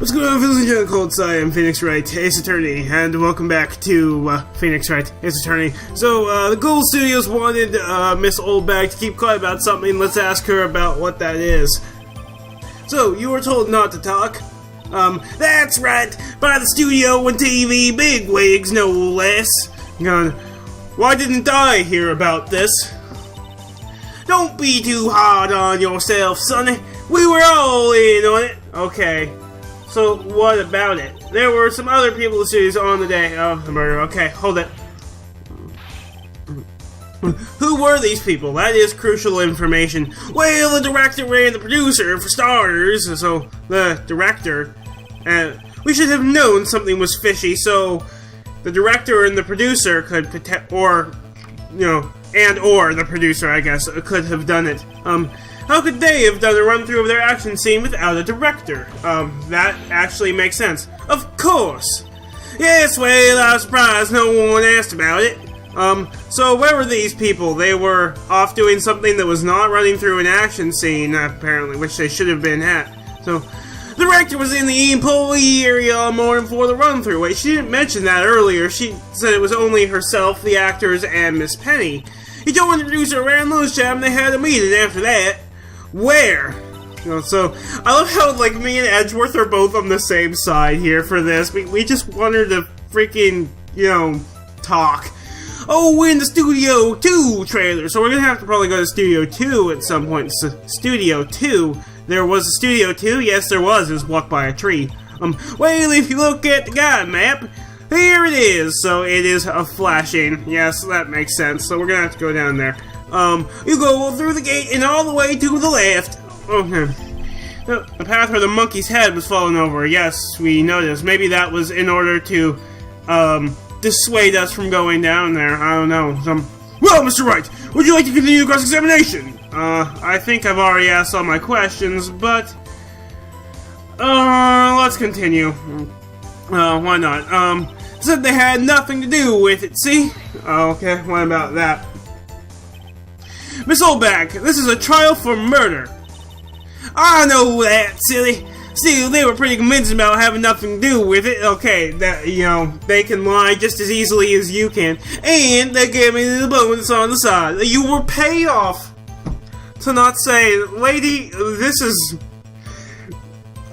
What's going on, fellas and gentlemen? Cold Side, I'm Phoenix Wright, Ace Attorney, and welcome back to Phoenix Wright, Ace Attorney. So, the Gold Studios wanted Miss Oldbag to keep quiet about something. Let's ask her about what that is. So, you were told not to talk? That's right, by the studio and TV bigwigs, no less. Gone. Why didn't I hear about this? Don't be too hard on yourself, sonny. We were all in on it. Okay. So, what about it? There were some other people in the studios on the day of the murder. Okay, hold it. Who were these people? That is crucial information. Well, the director and the producer, for starters. So, the director. And we should have known something was fishy, so the director and the producer could or the producer, I guess, could have done it. How could they have done a run-through of their action scene without a director? That actually makes sense. Of course! Yes, well, I was surprised no one asked about it. So where were these people? They were off doing something that was not running through an action scene, apparently, which they should have been at. So, the director was in the employee area all morning for the run-through. Wait, she didn't mention that earlier. She said it was only herself, the actors, and Miss Penny. He joined the producer around lunchtime, and they had a meeting after that. Where? So, I love how, me and Edgeworth are both on the same side here for this. We just wanted to freaking, talk. Oh, in the Studio 2 trailer. So we're gonna have to probably go to Studio 2 at some point. Studio 2? There was a Studio 2? Yes, there was. It was blocked by a tree. Well, if you look at the guide map, here it is. So it is a flashing. Yes, that makes sense. So we're gonna have to go down there. You go through the gate and all the way to the left. Okay. The path where the monkey's head was falling over. Yes, we noticed. Maybe that was in order to, dissuade us from going down there. I don't know. Well, Mr. Wright, would you like to continue the cross-examination? I think I've already asked all my questions, but, let's continue. Why not? Said they had nothing to do with it, see? Okay, what about that? Miss Oldbag, this is a trial for murder. I know that, silly. Still, they were pretty convincing about having nothing to do with it. Okay, that, they can lie just as easily as you can. And they gave me the bonus on the side. You were paid off to not say, lady, this is...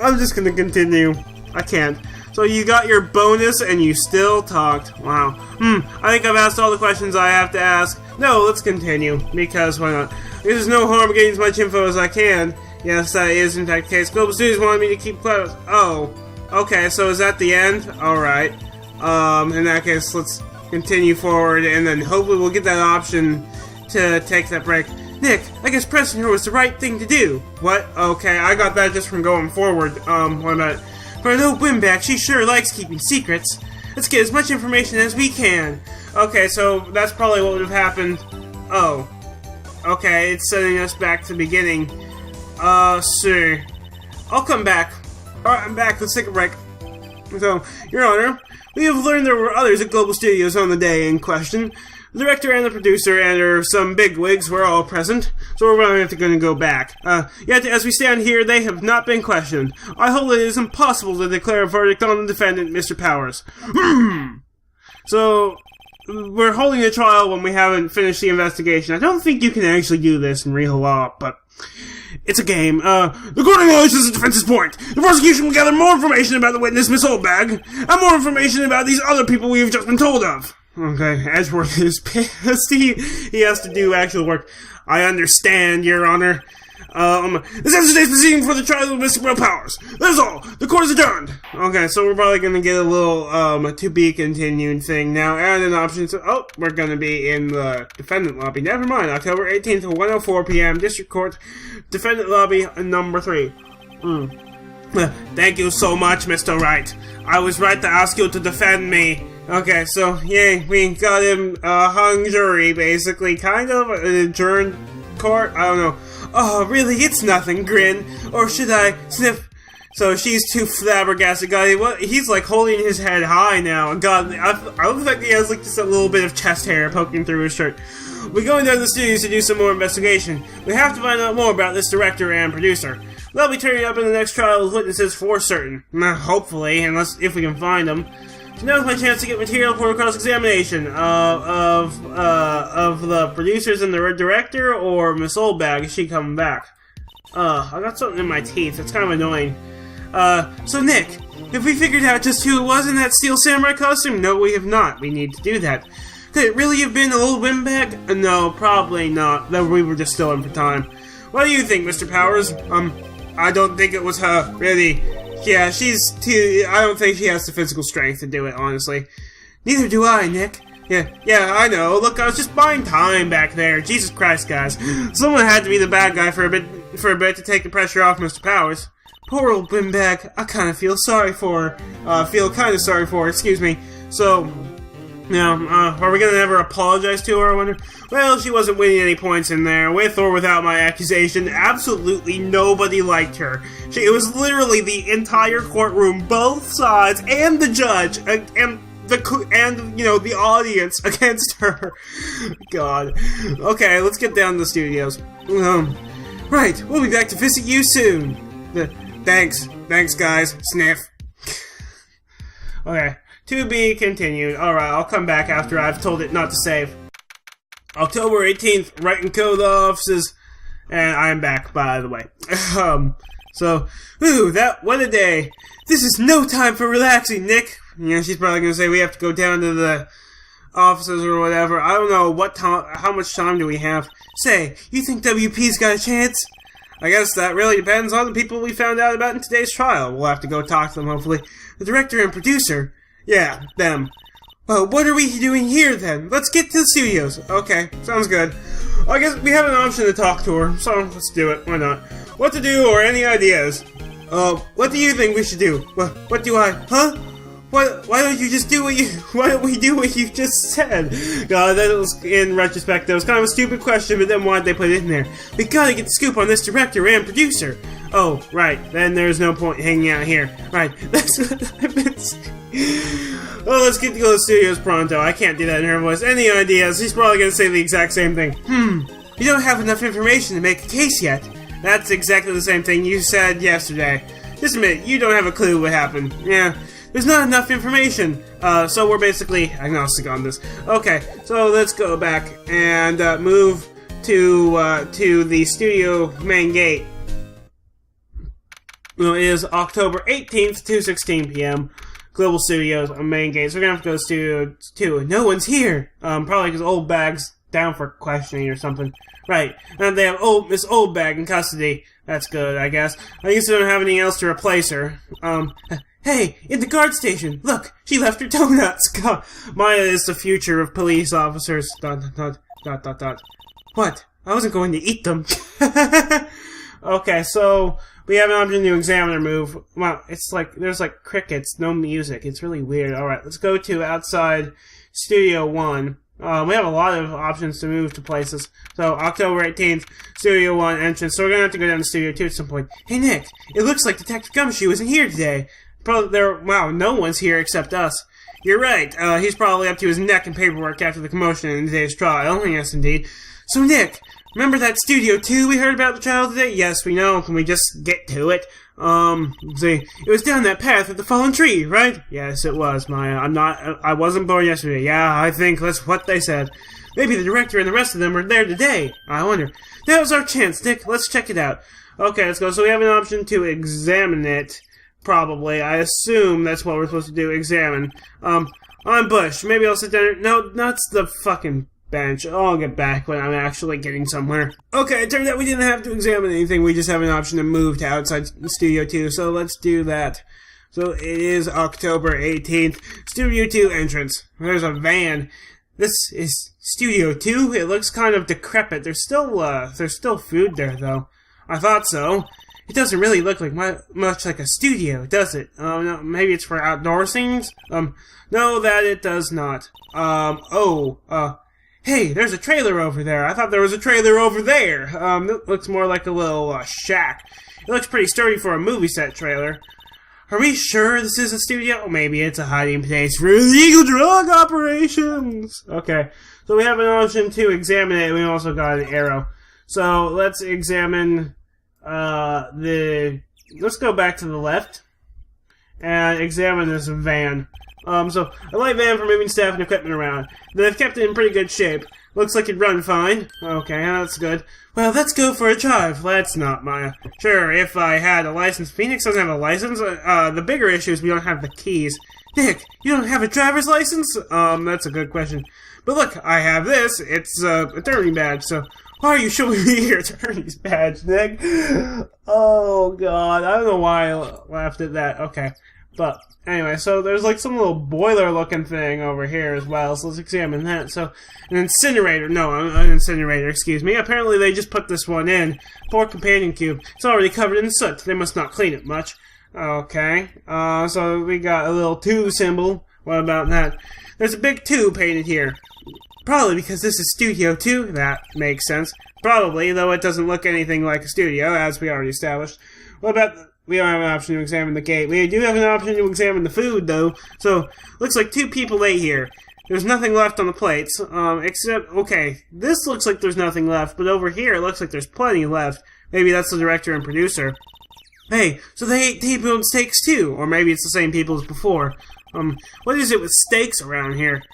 I'm just gonna continue. I can't. So you got your bonus and you still talked. Wow. I think I've asked all the questions I have to ask. No, let's continue. Because why not? There's no harm getting as much info as I can. Yes, that is in fact the case. Global Studios wanted me to keep quiet. Oh. Okay, so is that the end? Alright. In that case, let's continue forward and then hopefully we'll get that option to take that break. Nick, I guess pressing her was the right thing to do. What? Okay, I got that just from going forward. What about it? For an old windbag, she sure likes keeping secrets. Let's get as much information as we can. Okay, so that's probably what would have happened. Oh. Okay, it's sending us back to the beginning. Sir. I'll come back. Alright, I'm back. Let's take a break. So, Your Honor, we have learned there were others at Global Studios on the day in question. The director and the producer and some bigwigs were all present, so we're really going to go back. Yet, as we stand here, they have not been questioned. I hold it is impossible to declare a verdict on the defendant, Mr. Powers. So, we're holding a trial when we haven't finished the investigation. I don't think you can actually do this in real law, but it's a game. The court acknowledges the defense's point. The prosecution will gather more information about the witness, Miss Oldbag, and more information about these other people we've just been told of. Okay, Edgeworth is pissed. He has to do actual work. I understand, Your Honor. This ends today's proceeding for the trial of Mr. Will Powers. That is all. The court is adjourned. Okay, so we're probably gonna get a little, to be continued thing now, and an option to, we're gonna be in the defendant lobby. Never mind, October 18th at 1:04 p.m., District Court, defendant lobby, number 3. Thank you so much, Mr. Wright. I was right to ask you to defend me. Okay, so, yay, we got him, hung jury, basically, kind of, an adjourned court, I don't know. Oh, really, it's nothing, grin, or should I sniff? So she's too flabbergasted, God, he's, holding his head high now, God, I look like he has, just a little bit of chest hair poking through his shirt. We're going down to the studios to do some more investigation. We have to find out more about this director and producer. They'll be turning up in the next trial as witnesses for certain. Hopefully, if we can find them. So now's my chance to get material for a cross-examination of the producers and the director, or Miss Oldbag. Is she coming back? I got something in my teeth. It's kind of annoying. So Nick, have we figured out just who it was in that steel samurai costume? No, we have not. We need to do that. Could it really have been old Windbag? No, probably not. We were just still in for time. What do you think, Mr. Powers? I don't think it was her, really. Yeah, I don't think she has the physical strength to do it, honestly. Neither do I, Nick. Yeah, I know. Look, I was just buying time back there. Jesus Christ, guys. Someone had to be the bad guy for a bit to take the pressure off Mr. Powers. Poor old Windbag. I kind of feel sorry for her. Excuse me. So, are we gonna ever apologize to her, I wonder? Well, she wasn't winning any points in there. With or without my accusation, absolutely nobody liked her. It was literally the entire courtroom, both sides, and the judge, and the audience against her. God. Okay, let's get down to the studios. Right, we'll be back to visit you soon. Thanks, guys. Sniff. Okay. To be continued. Alright, I'll come back after I've told it not to save. October 18th, writing code offices. And I'm back, by the way. What a day. This is no time for relaxing, Nick. She's probably gonna say we have to go down to the offices or whatever. I don't know how much time do we have. Say, you think WP's got a chance? I guess that really depends on the people we found out about in today's trial. We'll have to go talk to them, hopefully. The director and producer. Yeah, them. Well, what are we doing here, then? Let's get to the studios. Okay, sounds good. I guess we have an option to talk to her, so let's do it. Why not? What to do, or any ideas? What do you think we should do? What do I... Huh? Why don't we do what you just said? God, that was, in retrospect, that was kind of a stupid question, but then why'd they put it in there? We gotta get the scoop on this director and producer. Oh, right, then there's no point hanging out here. Right, that's what I've been saying. Oh, let's get to go to the studios pronto. I can't do that in her voice. Any ideas? She's probably gonna say the exact same thing. You don't have enough information to make a case yet. That's exactly the same thing you said yesterday. Just admit, you don't have a clue what happened. Yeah. There's not enough information, so we're basically agnostic on this. Okay, so let's go back and move to the studio main gate. Well, it is October 18th, 2:16 p.m. Global Studios main gate. So we're gonna have to go to Studio 2. No one's here. Probably because Old Bag's down for questioning or something. Right, and they have Miss Oldbag in custody. That's good, I guess. I guess they don't have anything else to replace her. Hey, in the guard station, look, she left her donuts. God, Maya is the future of police officers. ... What? I wasn't going to eat them. Okay, so we have an option to examine or move. Wow, it's like there's like crickets, no music. It's really weird. All right, let's go to outside Studio 1. We have a lot of options to move to places. So, October 18th, Studio 1 entrance. So, we're gonna have to go down to Studio 2 at some point. Hey, Nick, it looks like Detective Gumshoe isn't here today. Wow, no one's here except us. You're right, he's probably up to his neck in paperwork after the commotion in today's trial. Yes, indeed. So, Nick, remember that Studio 2 we heard about the trial today? Yes, we know. Can we just get to it? See, it was down that path with the fallen tree, right? Yes, it was, Maya. I wasn't born yesterday. Yeah, I think that's what they said. Maybe the director and the rest of them were there today. I wonder. That was our chance, Nick. Let's check it out. Okay, let's go. So we have an option to examine it. Probably. I assume that's what we're supposed to do. Examine. I'm Bush. Maybe I'll sit down. No, that's the fucking bench. I'll get back when I'm actually getting somewhere. Okay, it turned out we didn't have to examine anything. We just have an option to move to outside Studio 2. So let's do that. So it is October 18th. Studio 2 entrance. There's a van. This is Studio 2. It looks kind of decrepit. There's still food there, though. I thought so. It doesn't really look like much like a studio, does it? No, maybe it's for outdoor scenes? No, that it does not. Hey, there's a trailer over there. I thought there was a trailer over there. It looks more like a little, shack. It looks pretty sturdy for a movie set trailer. Are we sure this is a studio? Maybe it's a hiding place for illegal drug operations. Okay, so we have an option to examine it. We also got an arrow. So let's examine let's go back to the left and examine this van. So a light van for moving staff and equipment around. They've kept it in pretty good shape. Looks like it'd run fine. Okay, that's good. Well, let's go for a drive. Let's not, Maya. Sure, if I had a license. Phoenix doesn't have a license. The bigger issue is we don't have the keys. Nick, you don't have a driver's license? That's a good question. But look, I have this. It's a attorney badge, so why are you showing me your attorney's badge, Nick? Oh, God. I don't know why I laughed at that. Okay. But, anyway, so there's like some little boiler-looking thing over here as well, so let's examine that. So, an incinerator. No, an incinerator, excuse me. Apparently they just put this one in. 4 companion cube. It's already covered in soot. They must not clean it much. Okay. So we got a little 2 symbol. What about that? There's a big 2 painted here. Probably because this is Studio 2. That makes sense. Probably, though it doesn't look anything like a studio, as we already established. What about... We don't have an option to examine the gate. We do have an option to examine the food, though. So, looks like 2 people ate here. There's nothing left on the plates. Except, okay, this looks like there's nothing left, but over here it looks like there's plenty left. Maybe that's the director and producer. Hey, so they ate T-bone steaks too. Or maybe it's the same people as before. What is it with steaks around here?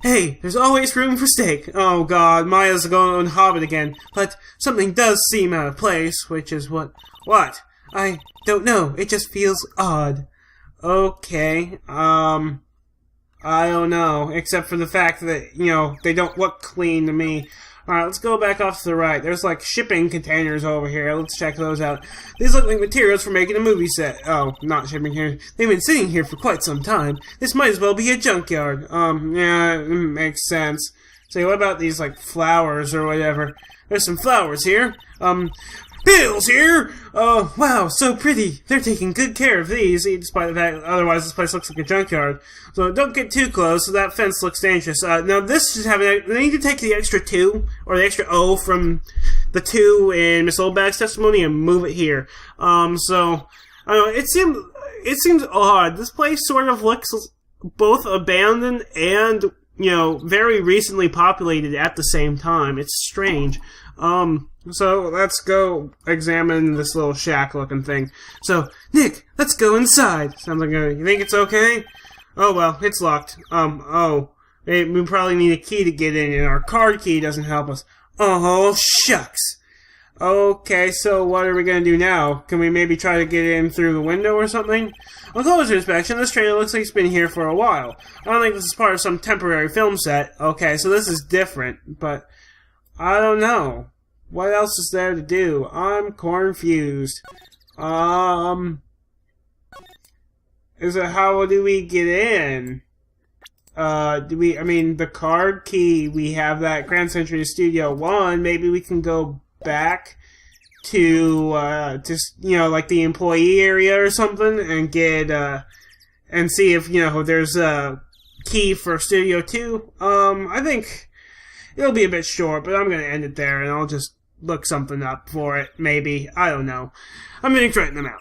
Hey, there's always room for steak. Oh god, Maya's going Hobbit again. But something does seem out of place, which is what? What? I don't know. It just feels odd. Okay, I don't know. Except for the fact that, you know, they don't look clean to me. Alright, let's go back off to the right. There's, like, shipping containers over here. Let's check those out. These look like materials for making a movie set. Oh, not shipping containers. They've been sitting here for quite some time. This might as well be a junkyard. Yeah, it makes sense. So, what about these, like, flowers or whatever? There's some flowers here. Bill's here! Oh, wow, so pretty. They're taking good care of these, despite the fact otherwise this place looks like a junkyard. So don't get too close, so that fence looks dangerous. Now this should have they need to take the extra 2, or the extra O from the 2 in Miss Oldbag's testimony and move it here. So, I don't know, it seems odd. This place sort of looks both abandoned and, you know, very recently populated at the same time. It's strange. So let's go examine this little shack-looking thing. So, Nick, let's go inside. Sounds like you think it's okay? Oh, well, it's locked. We probably need a key to get in, and our card key doesn't help us. Oh, shucks. Okay, so what are we gonna do now? Can we maybe try to get in through the window or something? On closer inspection, this trailer looks like it's been here for a while. I don't think this is part of some temporary film set. Okay, so this is different, but I don't know. What else is there to do? I'm confused. Is it how do we get in? I mean, the card key, we have that Grand Century Studio 1. Maybe we can go back to, just, you know, like the employee area or something and get, and see if, you know, there's a key for Studio 2. I think it'll be a bit short, but I'm gonna end it there and I'll just look something up for it, maybe. I don't know. I'm gonna threaten them out.